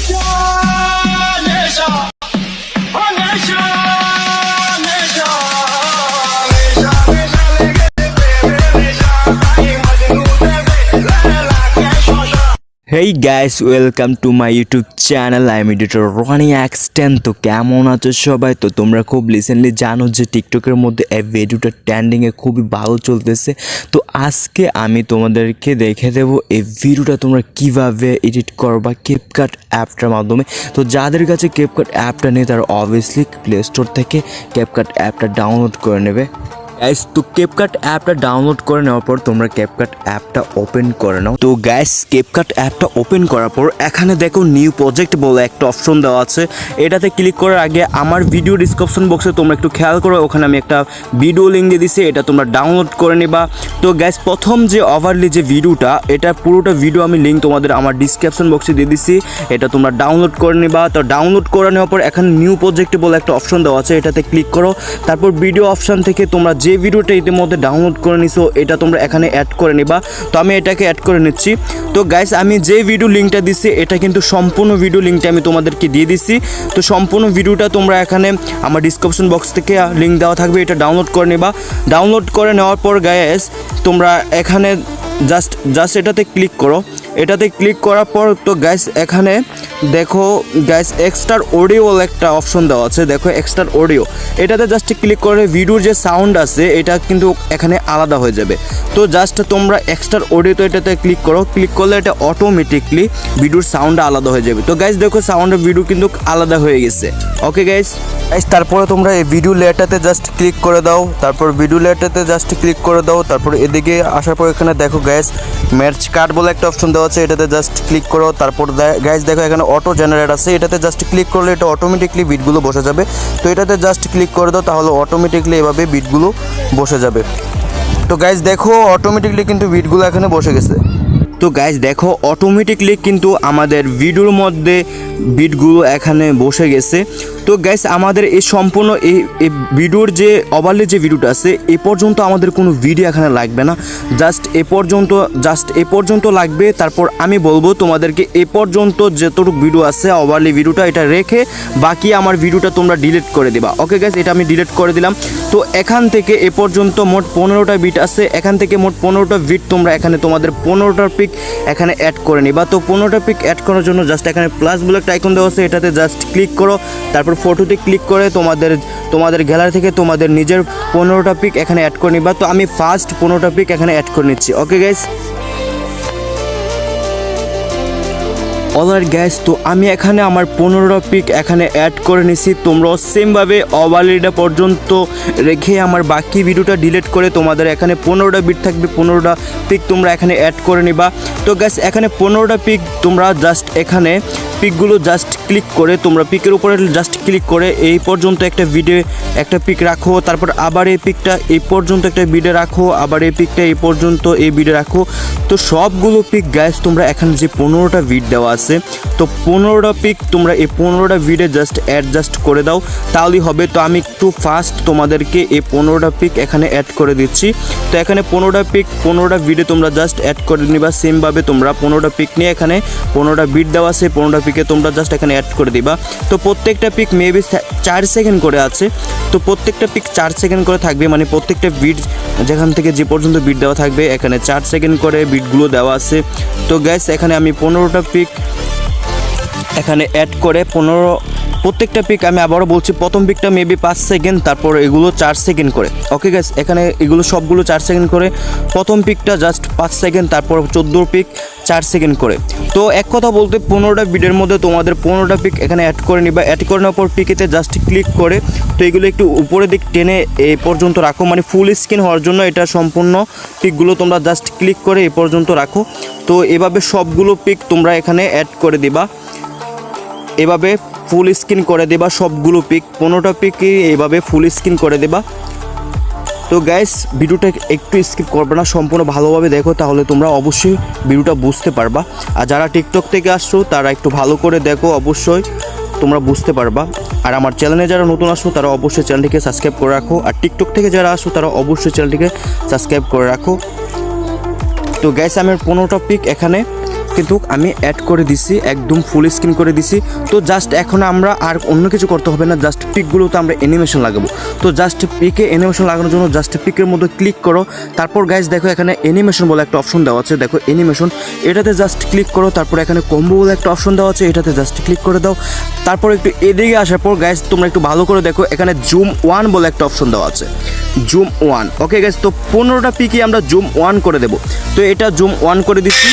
nesha, nesha, nesha, nesha, lege nesha, ai majnu debe, la ke shosha. Hey guys, welcome to my YouTube channel. I am editor RonyXten. তো কেমন আছো সবাই? তো তোমরা খুব recently জানো যে টিকটকের মধ্যে এই ভিডিওটা ট্রেন্ডিংয়ে খুবই ভালো চলতেছে। তো আজকে আমি তোমাদেরকে দেখে দেবো এই ভিডিওটা তোমরা কিভাবে এডিট করবা ক্যাপকাট অ্যাপটার মাধ্যমে। তো যাদের কাছে ক্যাপকাট অ্যাপটা নেই তারা অবভিয়াসলি প্লে স্টোর থেকে ক্যাপকাট অ্যাপটা ডাউনলোড করে নেবে। গাইস, তো ক্যাপকাট অ্যাপটা ডাউনলোড করে নেওয়ার পর তোমরা ক্যাপকাট অ্যাপটা ওপেন করে নাও। তো গাইস, ক্যাপকাট অ্যাপটা ওপেন করার পর এখানে দেখো নিউ প্রজেক্ট বলে একটা অপশন দেওয়া আছে। এটাতে ক্লিক করার আগে আমার ভিডিও ডিসক্রিপশন বক্সে তোমরা একটু খেয়াল করো, ওখানে আমি একটা ভিডিও লিঙ্ক দিয়ে দিছি, এটা তোমরা ডাউনলোড করে নেবা। তো গাইস, প্রথম যে ওভারলি যে ভিডিওটা, এটা পুরোটা ভিডিও আমি লিঙ্ক তোমাদের আমার ডিসক্রিপশন বক্সে দিয়ে দিছি, এটা তোমরা ডাউনলোড করে নেবা। তো ডাউনলোড করে নেওয়ার পর এখানে নিউ প্রজেক্ট বলে একটা অপশন দেওয়া আছে, এটাতে ক্লিক করো। তারপর ভিডিও অপশন থেকে তোমরা যে ভিডিওটা ইতিমধ্যে ডাউনলোড করে নিছো এটা তোমরা এখানে অ্যাড করে নিবা। তো আমি এটাকে অ্যাড করে নিচ্ছি। তো গাইস, আমি যে ভিডিও লিঙ্কটা দিচ্ছি এটা কিন্তু সম্পূর্ণ ভিডিও লিঙ্কটা আমি তোমাদেরকে দিয়ে দিচ্ছি। তো সম্পূর্ণ ভিডিওটা তোমরা এখানে আমার ডিসক্রিপশন বক্স থেকে লিঙ্ক দেওয়া থাকবে, এটা ডাউনলোড করে নেবা। ডাউনলোড করে নেওয়ার পর গাইস, তোমরা এখানে জাস্ট এটাতে ক্লিক করো। এটাতে ক্লিক করার পর তো গাইস এখানে দেখো গাইস এক্সট্রা অডিও একটা অপশন দেওয়া আছে, দেখো এক্সট্রা অডিও, এটাতে জাস্ট ক্লিক করে ভিডিওর যে সাউন্ড আছে এটা কিন্তু এখানে আলাদা হয়ে যাবে। তো জাস্ট তোমরা এক্সট্রা অডিও তো এটাতে ক্লিক করো, ক্লিক করলে এটা অটোমেটিকলি ভিডিওর সাউন্ডটা আলাদা হয়ে যাবে। তো গাইস দেখো সাউন্ডের ভিডিও কিন্তু আলাদা হয়ে গেছে। ওকে গাইস, তারপরে তোমরা এই ভিডিও লেয়ারটাতে জাস্ট ক্লিক করে দাও, তারপর ভিডিও লেয়ারটাতে জাস্ট ক্লিক করে দাও। তারপর এদিকে আসার পর এখানে দেখো গাইস ম্যাচ কার্ড বলে একটা অপশন দেওয়া আছে, এটাতে জাস্ট ক্লিক করো। তারপর গাইস দেখো এখানে অটো জেনারেট আছে, এটাতে জাস্ট ক্লিক করলে এটা অটোমেটিকলি বিটগুলো বসে যাবে। তো এটাতে জাস্ট ক্লিক করে দাও, তাহলে অটোমেটিকলি এভাবে বিটগুলো বসে যাবে। তো গাইস দেখো অটোমেটিকলি কিন্তু বিটগুলো এখানে বসে গেছে। তো গাইস দেখো অটোমেটিকলি কিন্তু আমাদের ভিডিওর মধ্যে বিটগুলো এখানে বসে গেছে। তো গাইস আমাদের এই সম্পূর্ণ এই ভিডিওর যে ওভারলি যে ভিডিওটা আছে এ পর্যন্ত আমাদের কোনো ভিডিও এখানে লাগবে না, জাস্ট এ পর্যন্ত লাগবে। তারপর আমি বলবো তোমাদেরকে এ পর্যন্ত যতটুকু ভিডিও আছে ওভারলি ভিডিওটা এটা রেখে বাকি আমার ভিডিওটা তোমরা ডিলিট করে দেবা। ওকে গাইস, এটা আমি ডিলিট করে দিলাম। তো এখান থেকে এ পর্যন্ত মোট 15টা বিট আছে, এখান থেকে মোট 15টা বিট তোমরা এখানে তোমাদের 15টার পিক এখানে অ্যাড করে নিবা। তো 15টা পিক অ্যাড করার জন্য জাস্ট এখানে প্লাস বলে একটা আইকন দেওয়া আছে, এটাতে জাস্ট ক্লিক করো। তারপর ফটোতে ক্লিক করে তোমাদের গ্যালারি থেকে তোমাদের নিজের 15টা পিক এখানে অ্যাড করে নিবা। তো আমি ফার্স্ট 15টা পিক এখানে অ্যাড করে নিচ্ছি। ওকে গাইস, অলরাইট গাইস, তো আমি এখানে আমার 15টা পিক এখানে অ্যাড করে নিছি। তোমরাও সেমভাবে ওভারলিটা পর্যন্ত রেখে আমার বাকি ভিডিওটা ডিলিট করে তোমাদের এখানে 15টা বিট থাকবে, 15টা পিক তোমরা এখানে অ্যাড করে নিবা। তো গাইস এখানে 15টা পিক তোমরা জাস্ট এখানে পিকগুলো জাস্ট ক্লিক করে তোমরা পিকের উপরে জাস্ট ক্লিক করে এই পর্যন্ত একটা পিক রাখো, তারপর আবার এই পিকটা এই পর্যন্ত একটা ভিডিও রাখো, আবার এই পিকটা এই পর্যন্ত এই ভিডিও রাখো। তো সবগুলো পিক গাইস তোমরা এখানে যে 15টা ভিড দেওয়া আছে, তো 15টা পিক তোমরা এই 15টা ভিডিও জাস্ট অ্যাডজাস্ট করে দাও, তাহলেই হবে। তো আমি একটু ফার্স্ট তোমাদেরকে এই 15টা পিক এখানে অ্যাড করে দিচ্ছি। তো এখানে 15টা পিক 15টা ভিডিও তোমরা জাস্ট অ্যাড করে নিবা। সেমভাবে তোমরা 15টা পিক নিয়ে এখানে 15টা ভিড দেওয়া আছে, 15টা পিকে তোমরা জাস্ট এখানে অ্যাড করে দিবা। তো প্রত্যেকটা পিক মেবি 4 সেকেন্ড করে আছে, তো প্রত্যেকটা পিক 4 সেকেন্ড করে থাকবে, মানে প্রত্যেকটা বিট যেখান থেকে যে পর্যন্ত বিট দেওয়া থাকবে এখানে 4 সেকেন্ড করে বিটগুলো দেওয়া আছে। তো গাইস এখানে আমি 15টা পিক এখানে অ্যাড করে প্রত্যেকটা পিক আমি আবারও বলছি, প্রথম পিকটা মেবি 5 সেকেন্ড, তারপর এগুলো 4 সেকেন্ড করে। ওকে গাইস, এখানে এগুলো সবগুলো 4 সেকেন্ড করে, প্রথম পিকটা জাস্ট 5 সেকেন্ড, তারপর 14 পিক 4 সেকেন্ড করে। তো এক কথা বলতে 15টা ভিডিওর মধ্যে তোমাদের 15টা পিক এখানে অ্যাড করে নিবা। অ্যাড করে নেওয়ার পর পিকেতে জাস্ট ক্লিক করে তো এগুলো একটু উপরের দিক টেনে এই পর্যন্ত রাখো, মানে ফুল স্ক্রিন হওয়ার জন্য এটা সম্পূর্ণ পিকগুলো তোমরা জাস্ট ক্লিক করে এই পর্যন্ত রাখো। তো এভাবে সবগুলো পিক তোমরা এখানে অ্যাড করে দিবা, এভাবে ফুল স্ক্রিন করে দেবা সবগুলো পিক, 15টা পিকই এইভাবে ফুল স্ক্রিন করে দেবা। তো গাইস ভিডিওটা একটু স্কিপ করবে না, সম্পূর্ণ ভালোভাবে দেখো, তাহলে তোমরা অবশ্যই ভিডিওটা বুঝতে পারবা। আর যারা টিকটক থেকে আসছো তারা একটু ভালো করে দেখো, অবশ্যই তোমরা বুঝতে পারবা। আর আমার চ্যানেলে যারা নতুন আসো তারা অবশ্যই চ্যানেলটিকে সাবস্ক্রাইব করে রাখো, আর টিকটক থেকে যারা আসো তারা অবশ্যই চ্যানেলটিকে সাবস্ক্রাইব করে রাখো। তো গাইস আমার 15টা পিক এখানে কিন্তু আমি অ্যাড করে দিছি, একদম ফুল স্ক্রিন করে দিছি। তো জাস্ট এখন আমরা আর অন্য কিছু করতে হবে না, জাস্ট পিকগুলোতে আমরা অ্যানিমেশন লাগাবো। তো জাস্ট পিকে অ্যানিমেশন লাগানোর জন্য জাস্ট পিকের মধ্যে ক্লিক করো। তারপর গাইজ দেখো এখানে অ্যানিমেশন বলে একটা অপশন দেওয়া আছে, দেখো অ্যানিমেশন, এটাতে জাস্ট ক্লিক করো। তারপর এখানে কম্বো বলে একটা অপশন দেওয়া আছে, এটাতে জাস্ট ক্লিক করে দাও। তারপর একটু এদিকে আসার পর গাইজ তোমরা একটু ভালো করে দেখো, এখানে জুম 1 বলে একটা অপশন দেওয়া আছে, জুম 1। ওকে গাইজ, তো 15টা পিকে আমরা জুম 1 করে দেবো। তো এটা জুম 1 করে দিচ্ছি।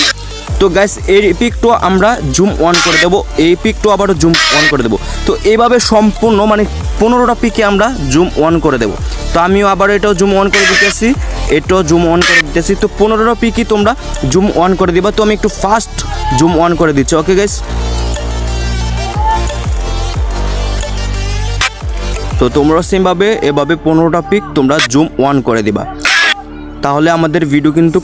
তো গাইস এই পিকটো আমরা জুম 1 করে দেবো, এই পিকটো আবারও জুম 1 করে দেবো। তো এইভাবে সম্পূর্ণ মানে 15টা পিকে আমরা জুম 1 করে দেবো। তো আমিও আবার এটাও জুম 1 করে দিতেছি, এটাও জুম 1 করে দিতেছি। তো 15টা পিকই তোমরা জুম 1 করে দিবা। তো আমি একটু ফাস্ট জুম 1 করে দিচ্ছি। ওকে গাইস, তো তোমরা সেমভাবে এভাবে 15টা পিক তোমরা জুম 1 করে দিবা, তাহলে আমাদের ভিডিও কিন্তু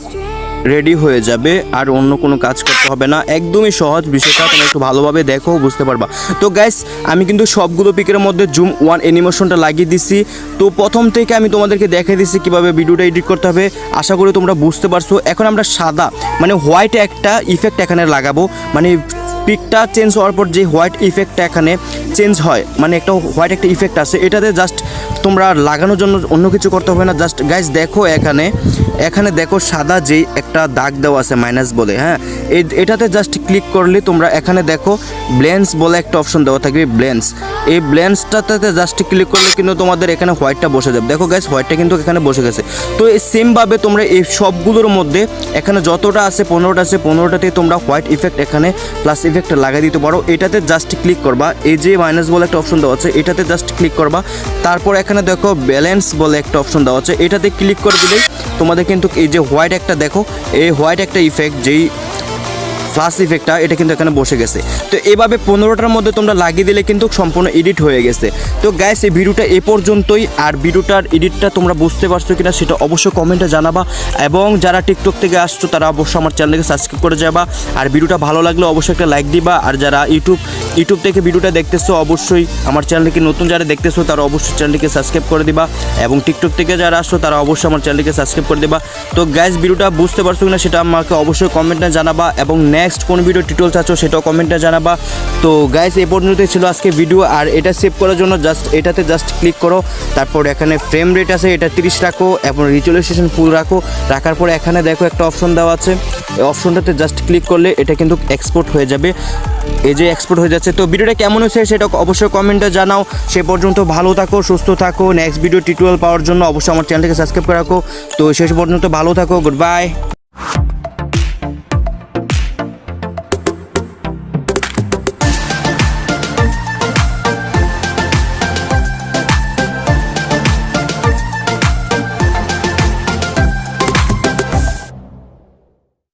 রেডি হয়ে যাবে, আর অন্য কোনো কাজ করতে হবে না। একদমই সহজ বিষয়টা, তোমরা একটু ভালোভাবে দেখো বুঝতে পারবা। তো গাইস আমি কিন্তু সবগুলো পিকের মধ্যে জুম 1 অ্যানিমেশনটা লাগিয়ে দিছি। তো প্রথম থেকে আমি তোমাদেরকে দেখিয়ে দিচ্ছি কীভাবে ভিডিওটা এডিট করতে হবে, আশা করি তোমরা বুঝতে পারছো। এখন আমরা সাদা মানে হোয়াইট একটা ইফেক্ট এখানে লাগাবো, মানে পিকটা চেঞ্জ হওয়ার পর যে হোয়াইট ইফেক্টটা এখানে চেঞ্জ হয়, মানে একটা হোয়াইট একটা ইফেক্ট আছে, এটাতে জাস্ট তোমরা লাগানোর জন্য অন্য কিছু করতে হবে না। জাস্ট গাইজ দেখো এখানে দেখো সাদা যেই একটা দাগ দেওয়া আছে মাইনাস বলে, হ্যাঁ এটাতে জাস্ট ক্লিক করলে তোমরা এখানে দেখো ব্লেন্স বলে একটা অপশন দেওয়া থাকবে, ব্লেন্স। এই ব্লেন্সটাতে জাস্ট ক্লিক করলে কিন্তু তোমাদের এখানে হোয়াইটটা বসে যাবে। দেখো গাইজ হোয়াইটটা কিন্তু এখানে বসে গেছে। তো এই সেমভাবে তোমরা এই সবগুলোর মধ্যে এখানে যতটা আছে 15টা আছে, 15টাতে তোমরা হোয়াইট ইফেক্ট এখানে প্লাস ইফেক্টটা লাগিয়ে দিতে পারো। এটাতে জাস্ট ক্লিক করবা, এই যে মাইনাস বলে একটা অপশন দেওয়া আছে এটাতে জাস্ট ক্লিক করবা। তারপর এখানে দেখো ব্যালেন্স বলে একটা অপশন দেওয়া আছে, এটাতে ক্লিক করে দিলেই তোমাদের কিন্তু এই যে হোয়াইট একটা দেখো, এই হোয়াইট একটা ইফেক্ট যেই ফ্লাশ ইফেক্টটা এটা কিন্তু এখানে বসে গেছে। তো এভাবে 15টার মধ্যে তোমরা লাগিয়ে দিলে কিন্তু সম্পূর্ণ এডিট হয়ে গেছে। তো গাইস এই ভিডিওটা এ পর্যন্তই, আর ভিডিওটার এডিটটা তোমরা বুঝতে পারছো কিনা সেটা অবশ্যই কমেন্টে জানাবা, এবং যারা টিকটক থেকে আসছো তারা অবশ্যই আমার চ্যানেলকে সাবস্ক্রাইব করে যাবা, আর ভিডিওটা ভালো লাগলে অবশ্যই একটা লাইক দিবা। আর যারা ইউটিউব থেকে ভিডিওটা দেখতেছো অবশ্যই আমার চ্যানেলকে নতুন যারা দেখতেছো তারা অবশ্যই চ্যানেলটিকে সাবস্ক্রাইব করে দিবা, এবং টিকটক থেকে যারা আসছো তারা অবশ্যই আমার চ্যানেলকে সাবস্ক্রাইব করে দিবা। তো গাইস ভিডিওটা বুঝতে পারছো কিনা সেটা আমাকে অবশ্যই কমেন্টে জানাবা, এবং নেক্সট কোন ভিডিও টিউটোরিয়াল চাচ্ছো সেটাও কমেন্টে জানাবা। তো গাইস এই পর্যন্তই ছিল আজকে ভিডিও, আর এটা সেভ করার জন্য জাস্ট এটাতে জাস্ট ক্লিক করো। তারপর এখানে ফ্রেম রেট আছে এটা 30 রাখো, এবং রিজলিউশন ফুল রাখো। রাখার পরে এখানে দেখো একটা অপশন দেওয়া আছে, এই অপশনটাতে জাস্ট ক্লিক করলে এটা কিন্তু এক্সপোর্ট হয়ে যাবে, এই যে এক্সপোর্ট হয়ে যাচ্ছে। তো ভিডিওটা কেমন হয়েছে সেটা অবশ্যই কমেন্টে জানাও। সে পর্যন্ত ভালো থাকো, সুস্থ থাকো। নেক্সট ভিডিও টিউটোরিয়াল পাওয়ার জন্য অবশ্যই আমার চ্যানেলটাকে সাবস্ক্রাইব করে রাখো। তো শেষ পর্যন্ত ভালো থাকো, গুড বাই।